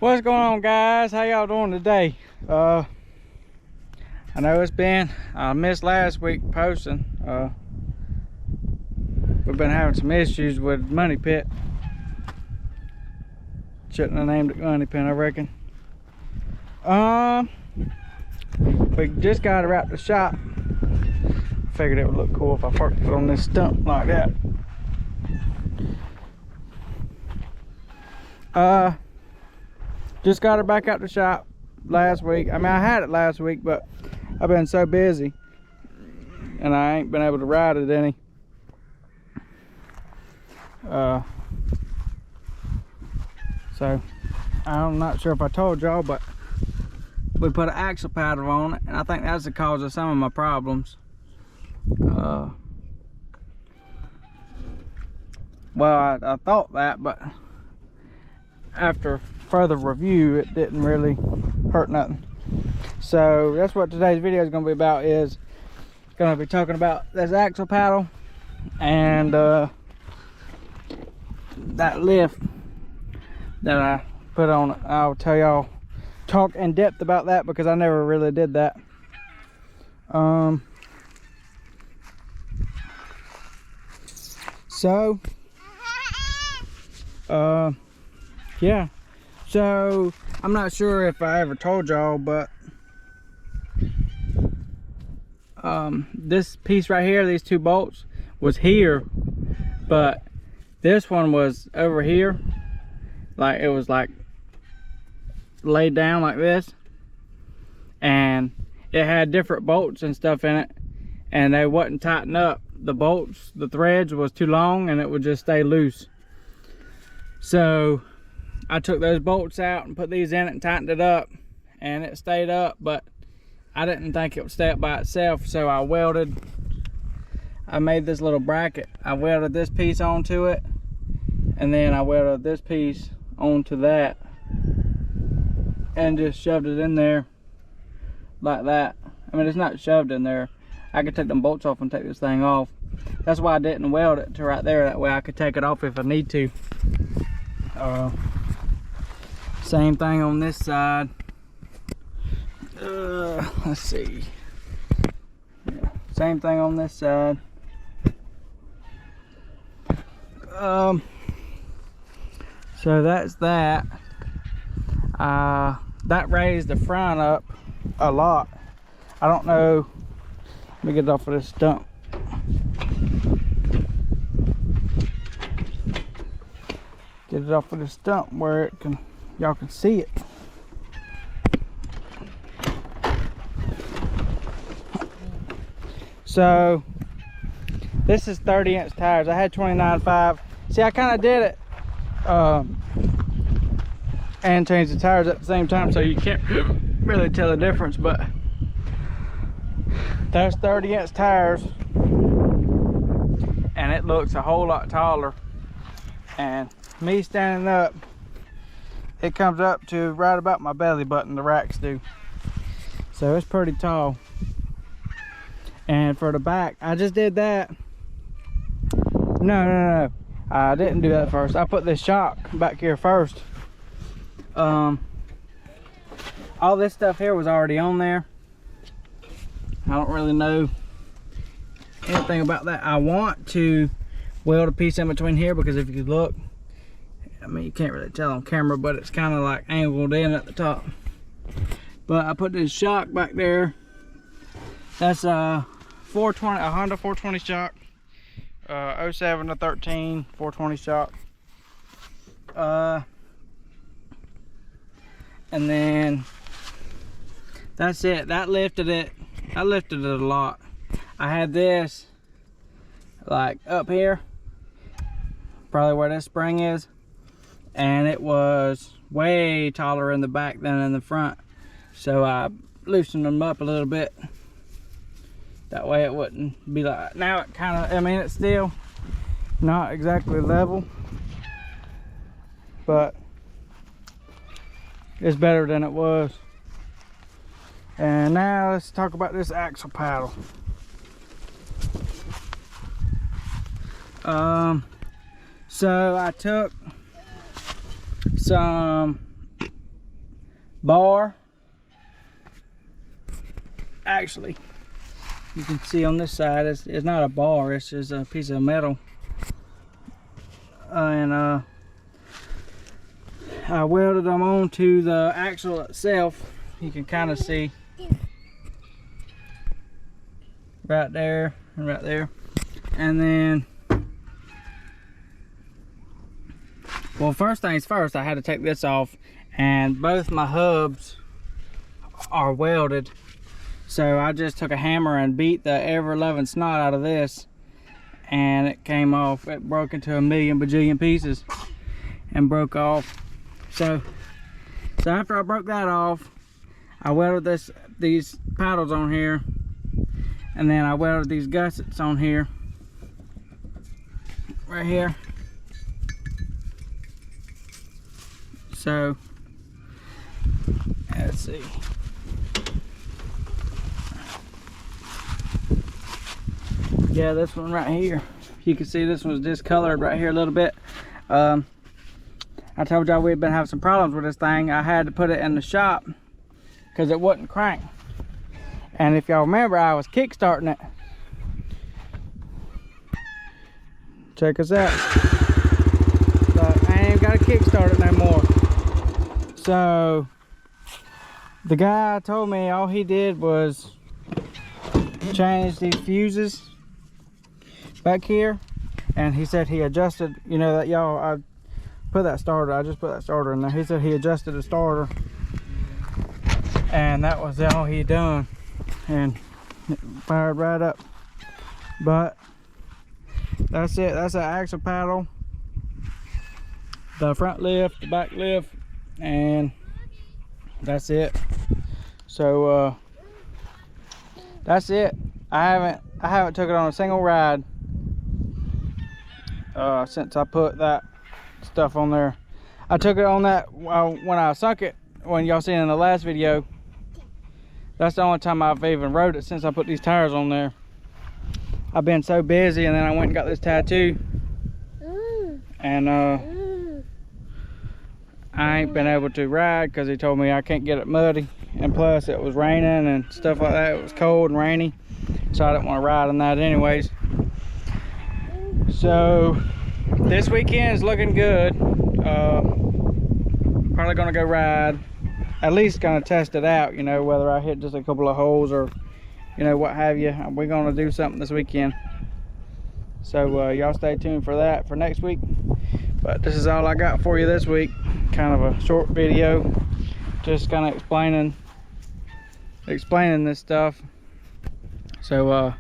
What's going on, guys? How y'all doing today? I know it's been, I missed last week posting. We've been having some issues with Money Pit. Shouldn't have named it Money Pit, I reckon. We just got her out the shop. Figured it would look cool if I parked it on this stump like that. Just got her back out the shop last week. I mean, I had it last week, but I've been so busy and I ain't been able to ride it any. So I'm not sure if I told y'all, but we put an axle paddle on it, and I think that's the cause of some of my problems. Well, I thought that, but after further review, it didn't really hurt nothing. So that's what today's video is going to be about. Is going to be talking about this axle paddle and that lift that I put on it. I'll tell y'all, talk in depth about that because I never really did that. Yeah, so I'm not sure if I ever told y'all, but this piece right here, these two bolts was here, but this one was over here, like it was like laid down like this, and it had different bolts and stuff in it, and they wouldn't tighten up. The bolts, the threads was too long and it would just stay loose. So I took those bolts out and put these in it and tightened it up, and it stayed up, but I didn't think it would stay up by itself, so I made this little bracket. I welded this piece onto it, and then I welded this piece onto that and just shoved it in there like that. I mean, it's not shoved in there. I could take them bolts off and take this thing off. That's why I didn't weld it to right there. That way I could take it off if I need to. Same thing on this side. Let's see. Yeah, same thing on this side. So that's that. That raised the front up a lot. I don't know. Let me get it off of this stump. Get it off of the stump where it can, y'all can see it. So this is 30-inch tires. I had 29.5. See, I kind of did it and changed the tires at the same time, so you can't really tell the difference, but there's 30-inch tires, and it looks a whole lot taller. And me standing up, it comes up to right about my belly button, the racks do. So it's pretty tall. And for the back, I just did that. No, I didn't do that first. I put this shock back here first. All this stuff here was already on there. I don't really know anything about that. I want to weld a piece in between here because if you look, I mean, you can't really tell on camera, but it's kind of like angled in at the top. But I put this shock back there. That's a 420, a Honda 420 shock, 07 to 13 420 shock. And then that's it. That lifted it. I lifted it a lot. I had this like up here, probably where this spring is, and it was way taller in the back than in the front, so I loosened them up a little bit. That way it wouldn't be like, now it kind of, I mean, it's still not exactly level, but it's better than it was. And now let's talk about this axle paddle. So I took some bar. Actually, you can see on this side, it's not a bar, it's just a piece of metal. And I welded them onto the axle itself. You can kind of see right there and right there. And then, well, first things first, I had to take this off, and both my hubs are welded. So I just took a hammer and beat the ever-loving snot out of this, and it came off. It broke into a million bajillion pieces and broke off. So after I broke that off, I welded these paddles on here, and then I welded these gussets on here, right here. So let's see. Yeah, this one right here. You can see this one's discolored right here a little bit. I told y'all we've been having some problems with this thing. I had to put it in the shop because it wouldn't crank. And if y'all remember, I was kickstarting it. Check us out. But I ain't got to kickstart it no more. So the guy told me all he did was change these fuses back here, and he said he adjusted, you know, that y'all, I put that starter, I just put that starter in there. He said he adjusted the starter, and that was all he done, and it fired right up. But that's it. That's an axle paddle, the front lift, the back lift, and that's it. So that's it. I haven't took it on a single ride since I put that stuff on there. I took it on that when I sunk it, when y'all seen in the last video. That's the only time I've even rode it since I put these tires on there. I've been so busy, and then I went and got this tattoo, and I ain't been able to ride because he told me I can't get it muddy, and plus it was raining and stuff like that. It was cold and rainy, so I didn't want to ride on that anyways. So this weekend is looking good. Probably gonna go ride, at least gonna test it out, you know, whether I hit just a couple of holes or, you know, what have you. We're gonna do something this weekend, so y'all stay tuned for that for next week. But this is all I got for you this week. Kind of a short video, just kind of explaining this stuff. So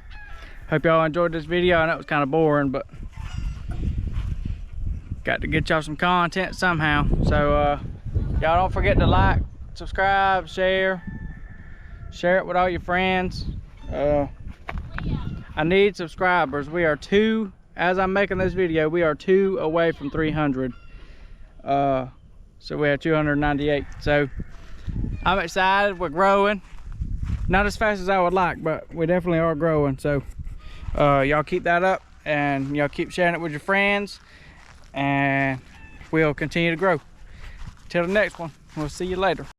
hope y'all enjoyed this video. I know it was kind of boring, but got to get y'all some content somehow. So y'all don't forget to like, subscribe, share it with all your friends. I need subscribers. We are 2, as I'm making this video, we are 2 away from 300. So we have 298. So I'm excited. We're growing, not as fast as I would like, but we definitely are growing. So y'all keep that up, and y'all keep sharing it with your friends, and we'll continue to grow. Till the next one, we'll see you later.